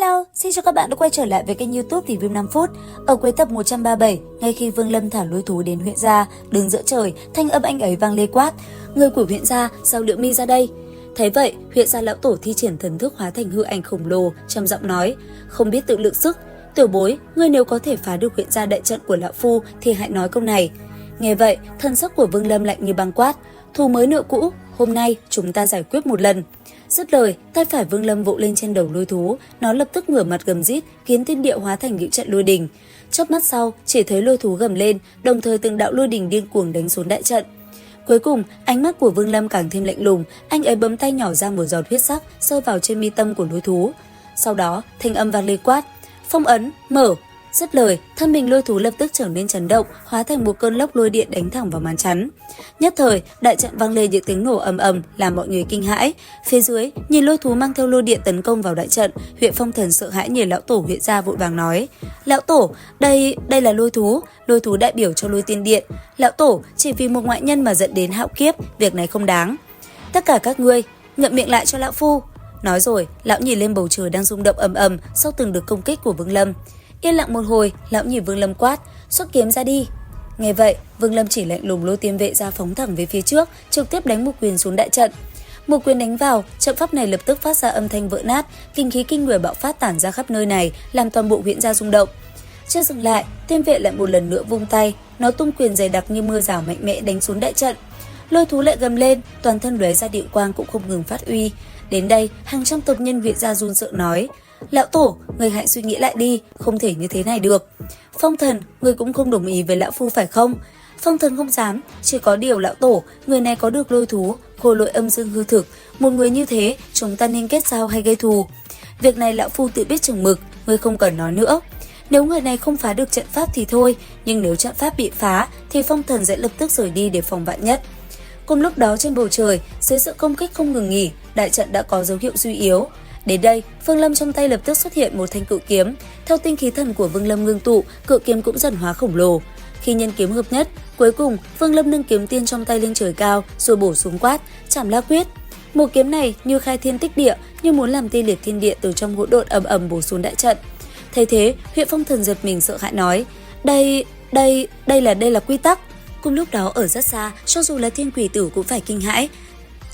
Hello, xin chào các bạn đã quay trở lại với kênh YouTube Review 5 phút. Ở cuối tập 137, ngay khi Vương Lâm thả lôi thú đến huyện gia, đứng giữa trời, thanh âm anh ấy vang lê quát: "Người của huyện gia, sao Liễu Mi ra đây?" Thấy vậy, huyện gia lão tổ thi triển thần thức hóa thành hư ảnh khổng lồ, trầm giọng nói: "Không biết tự lượng sức, tiểu bối, ngươi nếu có thể phá được huyện gia đại trận của lão phu thì hãy nói câu này." Nghe vậy, thân sắc của Vương Lâm lạnh như băng quát: "Thù mới nợ cũ, hôm nay chúng ta giải quyết một lần." Dứt lời, tay phải Vương Lâm vỗ lên trên đầu lôi thú, nó lập tức ngửa mặt gầm rít, khiến thiên địa hóa thành những trận lôi đình. Chớp mắt sau, chỉ thấy lôi thú gầm lên, đồng thời từng đạo lôi đình điên cuồng đánh xuống đại trận. Cuối cùng, ánh mắt của Vương Lâm càng thêm lạnh lùng, anh ấy bấm tay nhỏ ra một giọt huyết sắc rơi vào trên mi tâm của lôi thú. Sau đó, thanh âm vang lên quát: "Phong ấn, mở!" Dứt lời, thân mình lôi thú lập tức trở nên chấn động, hóa thành một cơn lốc lôi điện đánh thẳng vào màn chắn. Nhất thời, đại trận vang lên những tiếng nổ ầm ầm, làm mọi người kinh hãi. Phía dưới, nhìn lôi thú mang theo lôi điện tấn công vào đại trận, huyện Phong Thần sợ hãi nhìn lão tổ huyện gia vội vàng nói: "Lão tổ, đây là lôi thú đại biểu cho lôi tiên điện. Lão tổ, chỉ vì một ngoại nhân mà dẫn đến hạo kiếp, việc này không đáng. Tất cả các ngươi, ngậm miệng lại cho lão phu." Nói rồi, lão nhìn lên bầu trời đang rung động ầm ầm sau từng đợt công kích của Vương Lâm. Yên lặng một hồi, lão nhìn Vương Lâm quát: "Xuất kiếm ra đi." Nghe vậy, Vương Lâm chỉ lạnh lùng lôi tiên vệ ra phóng thẳng về phía trước, trực tiếp đánh một quyền xuống đại trận. Một quyền đánh vào, trận pháp này lập tức phát ra âm thanh vỡ nát, kinh khí kinh người bạo phát tản ra khắp nơi này, làm toàn bộ huyện gia rung động. Chưa dừng lại, tiên vệ lại một lần nữa vung tay, nó tung quyền dày đặc như mưa rào mạnh mẽ đánh xuống đại trận. Lôi thú lại gầm lên, toàn thân lóe ra điện quang cũng không ngừng phát uy. Đến đây, hàng trăm tộc nhân huyện gia run sợ nói: "Lão tổ, người hãy suy nghĩ lại đi, không thể như thế này được." "Phong Thần, người cũng không đồng ý với lão phu phải không?" Phong Thần không dám, chỉ có điều lão tổ, người này có được lôi thú, khôi lỗi âm dương hư thực, một người như thế, chúng ta nên kết giao hay gây thù? Việc này lão phu tự biết chừng mực, người không cần nói nữa. Nếu người này không phá được trận pháp thì thôi, nhưng nếu trận pháp bị phá thì Phong Thần sẽ lập tức rời đi để phòng vạn nhất. Cùng lúc đó trên bầu trời, dưới sự công kích không ngừng nghỉ, đại trận đã có dấu hiệu suy yếu. Đến đây, Vương Lâm trong tay lập tức xuất hiện một thanh cự kiếm. Theo tinh khí thần của Vương Lâm ngưng tụ, cự kiếm cũng dần hóa khổng lồ. Khi nhân kiếm hợp nhất, cuối cùng Vương Lâm nâng kiếm tiên trong tay lên trời cao, rồi bổ xuống quát: "Trảm La Quyết!" Một kiếm này như khai thiên tích địa, như muốn làm tê liệt thiên địa từ trong hỗn độn ầm ầm bổ xuống đại trận. Thấy thế, huyện Phong Thần giật mình sợ hãi nói: Đây là quy tắc." Cùng lúc đó ở rất xa, cho dù là Thiên Quỷ Tử cũng phải kinh hãi.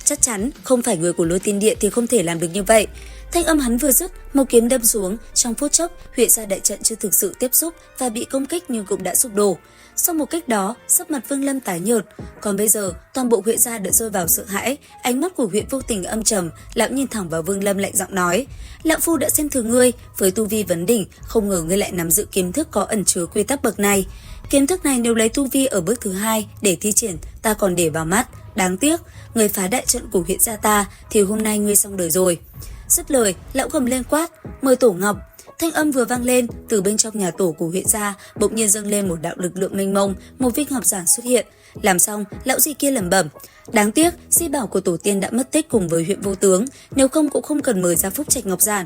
Chắc chắn không phải người của Lôi Tiên Điện thì không thể làm được như vậy. Thanh âm hắn vừa dứt, một kiếm đâm xuống, trong phút chốc, huyện gia đại trận chưa thực sự tiếp xúc và bị công kích nhưng cũng đã sụp đổ. Sau một kích đó, sắc mặt Vương Lâm tái nhợt, còn bây giờ, toàn bộ huyện gia đã rơi vào sợ hãi, ánh mắt của huyện vô tình âm trầm, lão nhìn thẳng vào Vương Lâm lạnh giọng nói: "Lão phu đã xem thường ngươi, với tu vi vấn đỉnh, không ngờ ngươi lại nắm giữ kiến thức có ẩn chứa quy tắc bậc này. Kiến thức này nếu lấy tu vi ở bước thứ 2 để thi triển, ta còn để vào mắt. Đáng tiếc, người phá đại trận của huyện gia ta thì hôm nay ngươi xong đời rồi." Dứt lời, lão gầm lên quát: "Mời tổ ngọc!" Thanh âm vừa vang lên, từ bên trong nhà tổ của huyện gia bỗng nhiên dâng lên một đạo lực lượng mênh mông, một viên ngọc giản xuất hiện. Làm xong, lão dị kia lẩm bẩm: "Đáng tiếc, di bảo của tổ tiên đã mất tích cùng với huyện vô tướng, nếu không cũng không cần mời ra phúc trạch ngọc giản."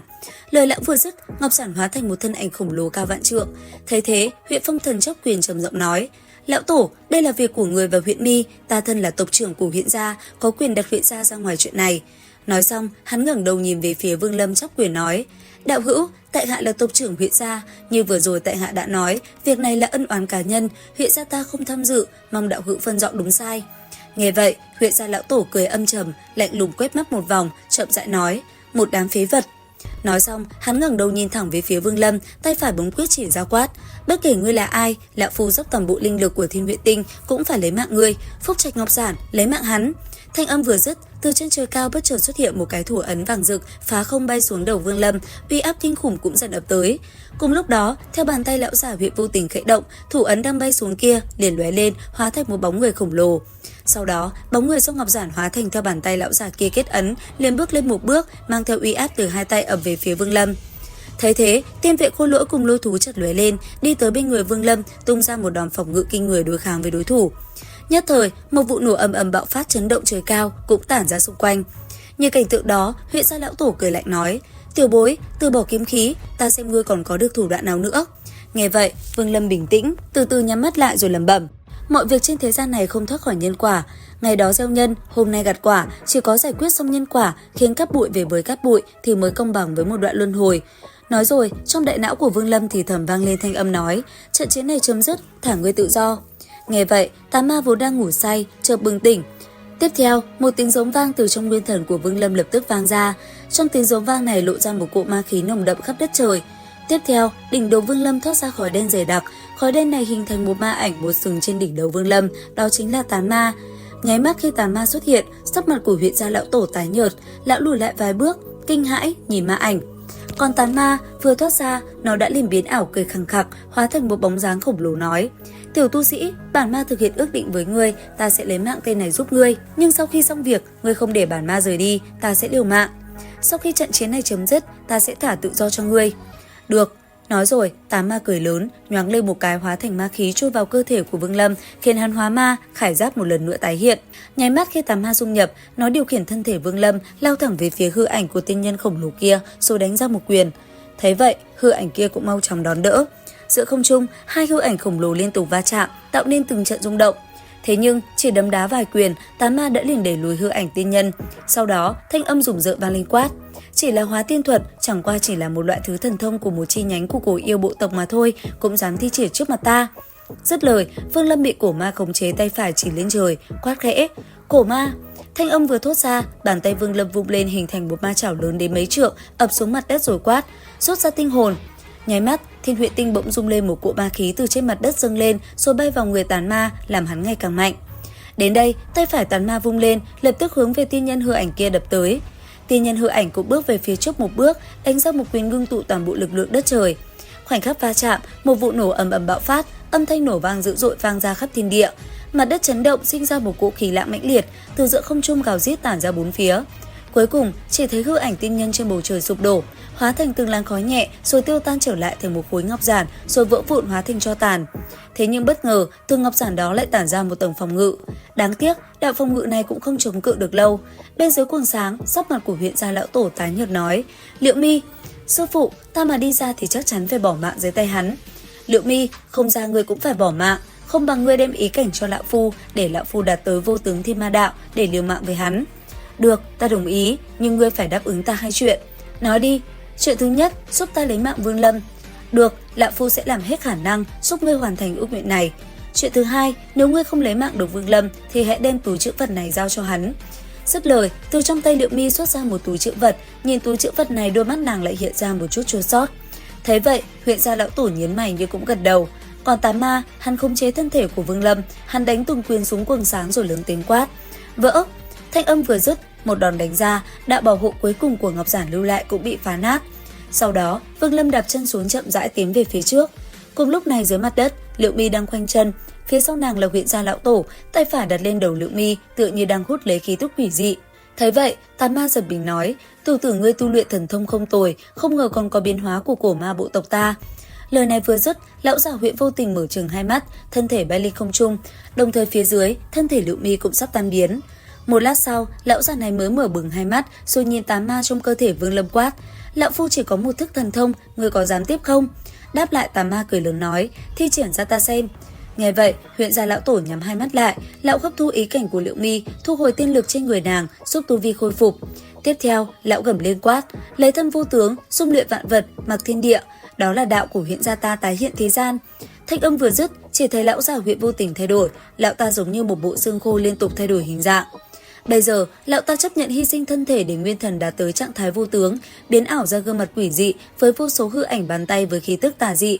Lời lão vừa dứt, ngọc giản hóa thành một thân ảnh khổng lồ cao vạn trượng. Thấy thế, huyện Phong Thần chắp quyền trầm giọng nói: "Lão tổ, đây là việc của người và huyện Mi, ta thân là tộc trưởng của huyện gia, có quyền đặt huyện gia ra ngoài chuyện này." Nói xong, hắn ngẩng đầu nhìn về phía Vương Lâm chắp quyền nói: "Đạo hữu, tại hạ là tộc trưởng huyện gia, như vừa rồi tại hạ đã nói, việc này là ân oán cá nhân, huyện gia ta không tham dự, mong đạo hữu phân rõ đúng sai." Nghe vậy, huyện gia lão tổ cười âm trầm, lạnh lùng quét mắt một vòng, chậm rãi nói: "Một đám phế vật." Nói xong, hắn ngẩng đầu nhìn thẳng về phía Vương Lâm, tay phải bấm quyết chỉ ra quát: "Bất kể ngươi là ai, lão phu dốc toàn bộ linh lực của Thiên Huyễn Tinh cũng phải lấy mạng ngươi, phúc trạch ngọc giản, lấy mạng hắn." Thanh âm vừa dứt, từ trên trời cao bất chợt xuất hiện một cái thủ ấn vàng rực, phá không bay xuống đầu Vương Lâm, uy áp kinh khủng cũng dần ập tới. Cùng lúc đó, theo bàn tay lão giả huyện vô tình khẽ động, thủ ấn đang bay xuống kia liền lóe lên, hóa thành một bóng người khổng lồ. Sau đó, bóng người do ngọc giản hóa thành theo bàn tay lão giả kia kết ấn, liền bước lên một bước, mang theo uy áp từ hai tay ập về phía Vương Lâm. Thấy thế, tiên vệ khôi lỗi cùng lôi thú chợt lóe lên, đi tới bên người Vương Lâm, tung ra một đòn phòng ngự kinh người đối kháng với đối thủ. Nhất thời, một vụ nổ ầm ầm bạo phát chấn động trời cao cũng tản ra xung quanh. Như cảnh tượng đó, huyện gia lão tổ cười lạnh nói: "Tiểu bối, từ bỏ kiếm khí, ta xem ngươi còn có được thủ đoạn nào nữa." Nghe vậy, Vương Lâm bình tĩnh, từ từ nhắm mắt lại rồi lẩm bẩm: "Mọi việc trên thế gian này không thoát khỏi nhân quả. Ngày đó gieo nhân, hôm nay gặt quả, chỉ có giải quyết xong nhân quả, khiến cát bụi về với cát bụi thì mới công bằng với một đoạn luân hồi. Nói rồi, trong đại não của Vương Lâm thì thầm vang lên thanh âm nói, trận chiến này chấm dứt, thả ngươi tự do. Nghe vậy, tà ma vốn đang ngủ say, chợt bừng tỉnh. Tiếp theo, một tiếng giống vang từ trong nguyên thần của Vương Lâm lập tức vang ra. Trong tiếng giống vang này lộ ra một cỗ ma khí nồng đậm khắp đất trời. Tiếp theo, đỉnh đầu Vương Lâm thoát ra khói đen dày đặc, khói đen này hình thành một ma ảnh một sừng trên đỉnh đầu Vương Lâm, đó chính là tán ma. Nháy mắt khi tán ma xuất hiện, sắc mặt của huyện gia lão tổ tái nhợt, lão lùi lại vài bước, kinh hãi nhìn ma ảnh. Còn tán ma vừa thoát ra, nó đã liền biến ảo cười khằng khặc, hóa thành một bóng dáng khổng lồ nói: "Tiểu tu sĩ, bản ma thực hiện ước định với ngươi, ta sẽ lấy mạng tên này giúp ngươi, nhưng sau khi xong việc, ngươi không để bản ma rời đi, ta sẽ liều mạng. Sau khi trận chiến này chấm dứt, ta sẽ thả tự do cho ngươi." "Được." Nói rồi, tán ma cười lớn, nhoáng lên một cái hóa thành ma khí chui vào cơ thể của Vương Lâm, khiến hắn hóa ma, khải giáp một lần nữa tái hiện. Nháy mắt khi tán ma dung nhập, nó điều khiển thân thể Vương Lâm lao thẳng về phía hư ảnh của tiên nhân khổng lồ kia, rồi đánh ra một quyền. Thấy vậy, hư ảnh kia cũng mau chóng đón đỡ. Giữa không trung, hai hư ảnh khổng lồ liên tục va chạm, tạo nên từng trận rung động. Thế nhưng, chỉ đấm đá vài quyền, tán ma đã liền đẩy lùi hư ảnh tiên nhân. Sau đó, thanh âm rùng rợn vang lên quát: "Chỉ là hóa tiên thuật, chẳng qua chỉ là một loại thứ thần thông của một chi nhánh của cổ yêu bộ tộc mà thôi, cũng dám thi triển trước mặt ta." Dứt lời, Vương Lâm bị cổ ma khống chế, tay phải chỉ lên trời, quát khẽ: "Cổ ma!" Thanh âm vừa thốt ra, bàn tay Vương Lâm vung lên hình thành một ma chảo lớn đến mấy trượng, ập xuống mặt đất rồi quát: "Rút ra tinh hồn!" Nháy mắt, Thiên Huyễn Tinh bỗng rung lên một cỗ ma khí từ trên mặt đất dâng lên, rồi bay vào người tán ma, làm hắn ngày càng mạnh. Đến đây, tay phải tán ma vung lên, lập tức hướng về tiên nhân hư ảnh kia đập tới. Tiên nhân hư ảnh cũng bước về phía trước một bước, đánh ra một quyền ngưng tụ toàn bộ lực lượng đất trời. Khoảnh khắc va chạm, một vụ nổ ầm ầm bạo phát, âm thanh nổ vang dữ dội vang ra khắp thiên địa. Mặt đất chấn động, sinh ra một cỗ khí lãng mãnh liệt, từ giữa không trung gào rít tản ra bốn phía. Cuối cùng, chỉ thấy hư ảnh tiên nhân trên bầu trời sụp đổ, hóa thành từng làn khói nhẹ, rồi tiêu tan trở lại thành một khối ngọc giản, rồi vỡ vụn hóa thành tro tàn. Thế nhưng bất ngờ, từ ngọc giản đó lại tản ra một tầng phòng ngự. Đáng tiếc, đạo phòng ngự này cũng không chống cự được lâu. Bên dưới quầng sáng, sắc mặt của huyện gia lão tổ tái nhợt nói: "Liệu Mi, sư phụ, ta mà đi ra thì chắc chắn phải bỏ mạng dưới tay hắn." "Liệu Mi, không ra ngươi cũng phải bỏ mạng, không bằng ngươi đem ý cảnh cho lão phu, để lão phu đạt tới vô tướng thiên ma đạo để liều mạng với hắn." "Được, ta đồng ý, nhưng ngươi phải đáp ứng ta hai chuyện." "Nói đi." "Chuyện thứ nhất, giúp ta lấy mạng Vương Lâm." "Được, lão phu sẽ làm hết khả năng giúp ngươi hoàn thành ước nguyện này." "Chuyện thứ hai, nếu ngươi không lấy mạng được Vương Lâm thì hãy đem túi trữ vật này giao cho hắn." Dứt lời, từ trong tay Liệu Mi xuất ra một túi trữ vật, nhìn túi trữ vật này đôi mắt nàng lại hiện ra một chút chua xót. Thấy vậy, huyện gia lão tổ nhíu mày nhưng cũng gật đầu. Còn tà ma, hắn khống chế thân thể của Vương Lâm, hắn đánh từng quyền xuống quầng sáng rồi lớn tiếng quát: "Vỡ!" Thanh âm vừa dứt, một đòn đánh ra, đạo bảo hộ cuối cùng của ngọc giản lưu lại cũng bị phá nát. Sau đó, Vương Lâm đạp chân xuống chậm rãi tiến về phía trước. Cùng lúc này dưới mặt đất, Liệu Mi đang khoanh chân, phía sau nàng là huyện gia lão tổ, tay phải đặt lên đầu Liệu Mi, tựa như đang hút lấy khí tức quỷ dị. Thấy vậy, tán ma giật mình nói: "Tiểu tử ngươi tu luyện thần thông không tồi, không ngờ còn có biến hóa của cổ ma bộ tộc ta." Lời này vừa dứt, lão già huyện vô tình mở trừng hai mắt, thân thể bay lên không trung, đồng thời phía dưới, thân thể Liệu Mi cũng sắp tan biến. Một lát sau, lão già này mới mở bừng hai mắt, rồi nhìn tán ma trong cơ thể Vương Lâm quát: "Lão phu chỉ có một thức thần thông, ngươi có dám tiếp không?" Đáp lại tán ma cười lớn nói: "Thi triển ra ta xem." Nghe vậy, huyện gia lão tổ nhắm hai mắt lại, lão hấp thu ý cảnh của Liệu Mi, thu hồi tiên lực trên người nàng, giúp tu vi khôi phục. Tiếp theo, lão gầm lên quát: "Lấy thân vô tướng, xung luyện vạn vật, mặc thiên địa, đó là đạo của huyện gia ta tái hiện thế gian." Thanh âm vừa dứt, chỉ thấy lão già huyện vô tình thay đổi, lão ta giống như một bộ xương khô liên tục thay đổi hình dạng. Bây giờ, lão ta chấp nhận hy sinh thân thể để nguyên thần đạt tới trạng thái vô tướng, biến ảo ra gương mặt quỷ dị với vô số hư ảnh bàn tay với khí tức tà dị.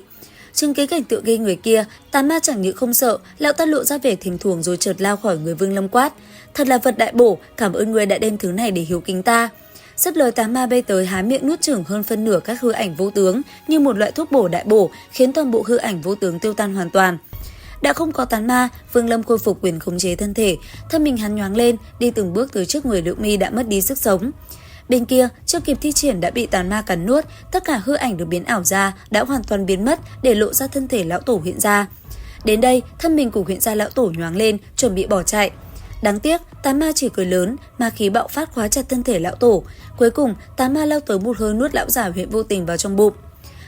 Chứng kiến cảnh tượng ghê người kia, tán ma chẳng những không sợ, lão ta lộ ra vẻ thèm thuồng rồi chợt lao khỏi người Vương Lâm quát: "Thật là vật đại bổ, cảm ơn ngươi đã đem thứ này để hiếu kính ta." Dứt lời, tán ma bay tới há miệng nuốt chửng hơn phân nửa các hư ảnh vô tướng như một loại thuốc bổ đại bổ, khiến toàn bộ hư ảnh vô tướng tiêu tan hoàn toàn. Đã không có tán ma, Vương Lâm khôi phục quyền khống chế thân thể, thân mình hắn nhoáng lên, đi từng bước tới trước người Liệu Mi đã mất đi sức sống. Bên kia, chưa kịp thi triển đã bị tán ma cắn nuốt, tất cả hư ảnh được biến ảo ra đã hoàn toàn biến mất để lộ ra thân thể lão tổ huyện gia. Đến đây, thân mình của huyện gia lão tổ nhoáng lên, chuẩn bị bỏ chạy. Đáng tiếc, tán ma chỉ cười lớn, ma khí bạo phát khóa chặt thân thể lão tổ. Cuối cùng, tán ma lao tới một hơi nuốt lão giả huyện vô tình vào trong bụng.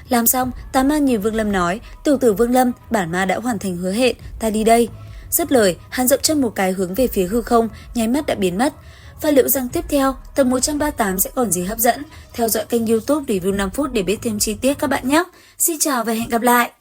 Làm xong, tán ma nhìn Vương Lâm nói: "Tiểu tử Vương Lâm, bản ma đã hoàn thành hứa hẹn, ta đi đây." Dứt lời, hắn dậm chân một cái hướng về phía hư không, nháy mắt đã biến mất. Và liệu rằng tiếp theo, tập 138 sẽ còn gì hấp dẫn? Theo dõi kênh YouTube Review 5 phút để biết thêm chi tiết các bạn nhé. Xin chào và hẹn gặp lại!